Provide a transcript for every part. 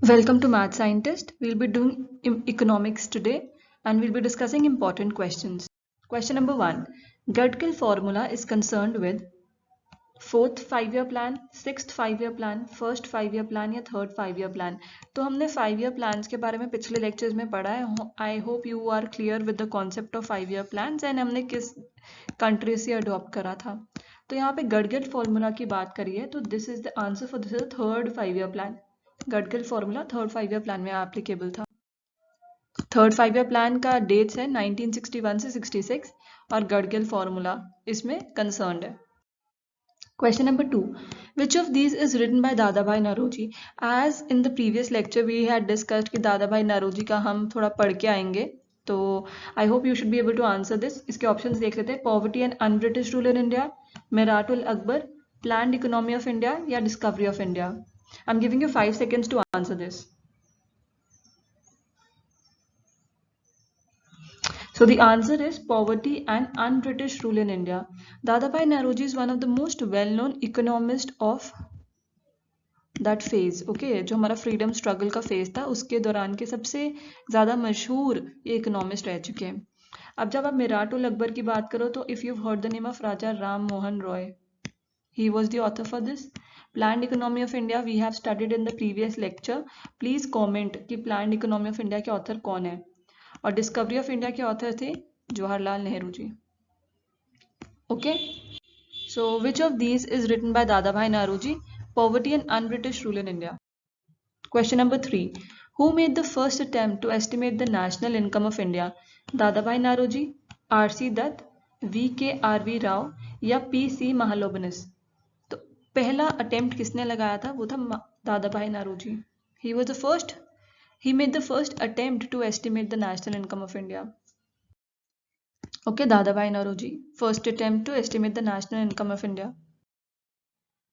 Welcome to Math Scientist. We'll be doing economics today and we'll be discussing important questions. Question number 1. Gudgill formula is concerned with fourth 5 year plan, sixth 5 year plan, first 5 year plan या third 5 year plan. तो हमने 5 year plans के बारे में पिछले lectures में पढ़ा है. I hope you are clear with the concept of 5 year plans and हमने किस country से adopt करा था. तो यहाँ पे गडगिल फॉर्मूला की बात करिए तो this is the answer for this third 5 year plan. Gadgil formula third 5 year plan में एप्लीकेबल था. थर्ड 5 year प्लान का डेट्स है 1961 से 66 और गडगिल फॉर्मूला इसमें कंसर्न्ड है. Question number 2. Which of these is written by Dadabhai Naoroji? As in the previous lecture we had discussed कि दादाभाई नारोजी का हम थोड़ा पढ़ के आएंगे, तो I hope you should be able to answer this. इसके ऑप्शंस देख लेते हैं. Poverty and un-British rule in India, Meratul Akbar, Planned Economy of India या Discovery of India. I'm giving you 5 seconds to answer this. So the answer is poverty and un-British rule in India. Dadabhai Naoroji is one of the most well-known economist of that phase. Okay, जो हमारा freedom struggle का phase था उसके दौरान के सबसे ज़्यादा मशहूर ये economist रह चुके हैं. अब जब आप मिराटुल अकबर की बात करो तो if you've heard the name of Raja Ram Mohan Roy, he was the author for this. Planned Economy of India we have studied in the previous lecture. Please comment कि Planned Economy of India के author कौन है. और discovery of India के author थे Jawaharlal Nehru ji. Okay, so which of these is written by Dadabhai Naoroji? Poverty and un British rule in India. Question number 3. Who made the first attempt to estimate the national income of India? Dadabhai Naoroji, R C. Dutt, V K R V. Rao या P C. महालोबनस. तो पहला attempt किसने लगाया था? वो था Dadabhai Naoroji. He was the first. He made the first attempt to estimate the national income of India. Okay, Dadabhai Naoroji, first attempt to estimate the national income of India.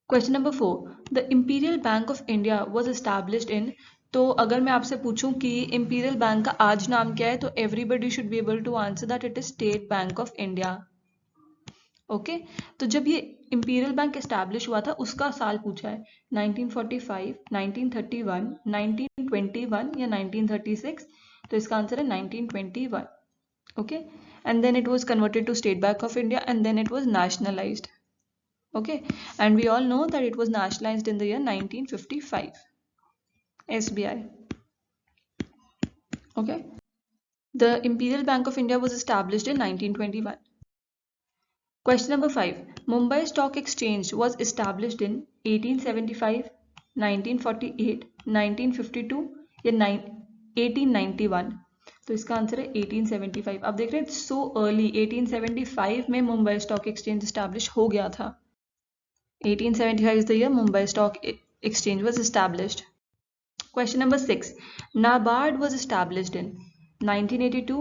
Question number 4. The Imperial Bank of India was established in. तो अगर मैं आपसे पूछूं कि Imperial Bank का आज नाम क्या है तो everybody should be able to answer that it is State Bank of India. Okay, तो जब ये इंपीरियल बैंक एस्टैब्लिश हुआ था उसका साल पूछा है. 1945, 1931, 1921 या 1936. तो इसका आंसर है 1921. Okay, and then it was converted to State Bank of India and then it was nationalised. Okay, and we all know that it was nationalised in the year 1955. SBI. Okay, the Imperial Bank of India was established in 1921. Question number 5. Mumbai Stock Exchange was established in 1875, 1948, 1952 या 1891. तो इसका answer है 1875. अब देख रहे हैं so early. 1875 में Mumbai stock exchange established हो गया था. 1875 is the year Mumbai Stock Exchange was established. Question number 6. NABARD was established in 1982,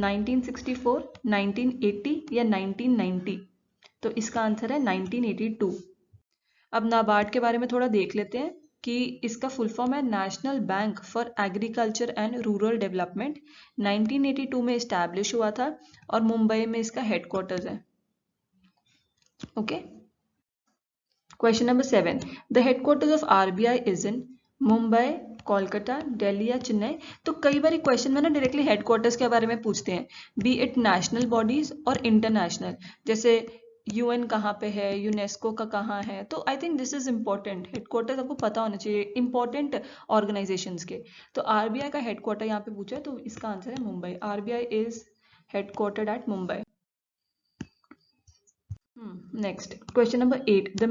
1964, 1980 या 1990. तो इसका आंसर है 1982. अब नाबार्ड के बारे में थोड़ा देख लेते हैं कि इसका फुल फॉर्म है national bank for agriculture and rural development. 1982 में इस्टेब्लिश हुआ था और मुंबई में इसका हेडक्वार्टर्स है. Okay, question number 7. The headquarters of RBI is in Mumbai, Kolkata, Delhi या चेन्नई. तो कई बार क्वेश्चन में ना डायरेक्टली हेडक्वार्टर्स के बारे में पूछते हैं, बी इट नेशनल बॉडीज और इंटरनेशनल. जैसे UN कहाँ पे है, यूनेस्को का कहाँ है. तो I think this is important. Headquarters आपको पता होना चाहिए इंपॉर्टेंट ऑर्गेनाइजेशंस के. तो RBI का हेडक्वार्टर यहाँ पे पूछा है तो इसका आंसर है Mumbai. RBI is headquartered at Mumbai. Next, question number 8. The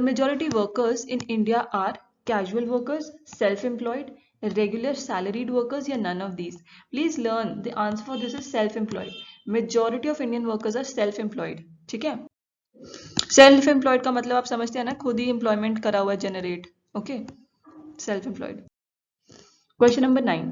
majority workers in India are casual workers, self-employed, regular salaried workers या none of these. Please learn the answer for this is self-employed. Majority of Indian workers are self-employed. ठीक है, self-employed का मतलब आप समझते हैं ना, खुद ही employment करा हुआ generate. Okay, self-employed. Question number 9.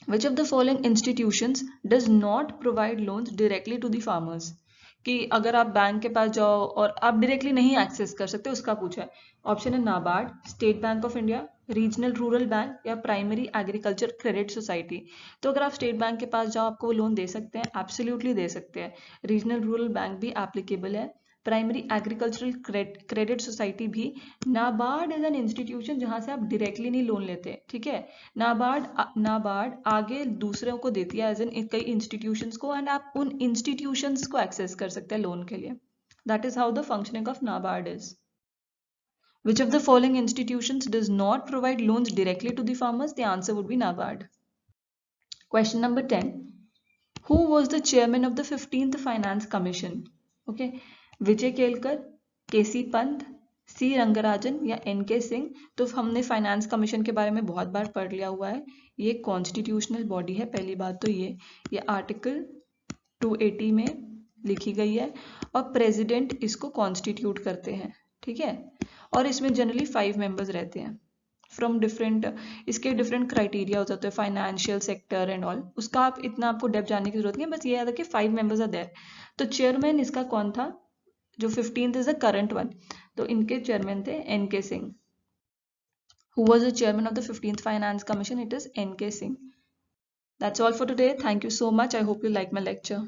Which of the following institutions does not provide loans directly to the farmers? कि अगर आप बैंक के पास जाओ और आप डायरेक्टली नहीं एक्सेस कर सकते उसका पूछा है. ऑप्शन है NABARD, state Bank of India, regional rural bank या प्राइमरी एग्रीकल्चर क्रेडिट सोसाइटी. तो अगर आप स्टेट बैंक के पास जाओ आपको वो लोन दे सकते हैं, एब्सोल्युटली दे सकते हैं. रीजनल रूरल बैंक भी एप्लीकेबल है, प्राइमरी एग्रीकल्चरल क्रेडिट सोसाइटी भी। नाबार्ड इज एन इंस्टीट्यूशन जहां से आप डायरेक्टली नहीं लोन लेते, ठीक है। नाबार्ड आगे दूसरों को देती है एज एन कई इंस्टीट्यूशंस को, एंड आप उन इंस्टीट्यूशंस को एक्सेस कर सकते हैं लोन के लिए। That is how the functioning of NABARD is. Which of the following institutions does not provide loans directly to the farmers? The answer would be NABARD. Question number 10. Who was the chairman of the 15th Finance Commission? Okay. विजय केलकर, केसी पंत, सी रंगराजन या N K Singh. तो हमने finance commission के बारे में बहुत बार पढ़ लिया हुआ है। ये कॉन्स्टिट्यूशनल बॉडी है, पहली बात तो ये आर्टिकल 280 में लिखी गई है, और प्रेसिडेंट इसको कॉन्स्टिट्यूट करते हैं, ठीक है। और इसमें जनरली 5 मेंबर्स रहते हैं फ्रॉम डिफरेंट, इसके डिफरेंट क्राइटेरिया हो जाते हैं, फाइनेंशियल सेक्टर एंड ऑल। उसका आप इतना आपको डेप्थ जानने की जरूरत नहीं है, बस ये याद है कि 5 मेंबर्स आर देयर। तो चेयरमैन इसका कौन था? जो 15th is the current one, तो इनके चेयरमैन थे NK Singh. Who was the chairman of the 15th Finance Commission? It is NK Singh. That's all for today. Thank you so much. I hope you like my lecture.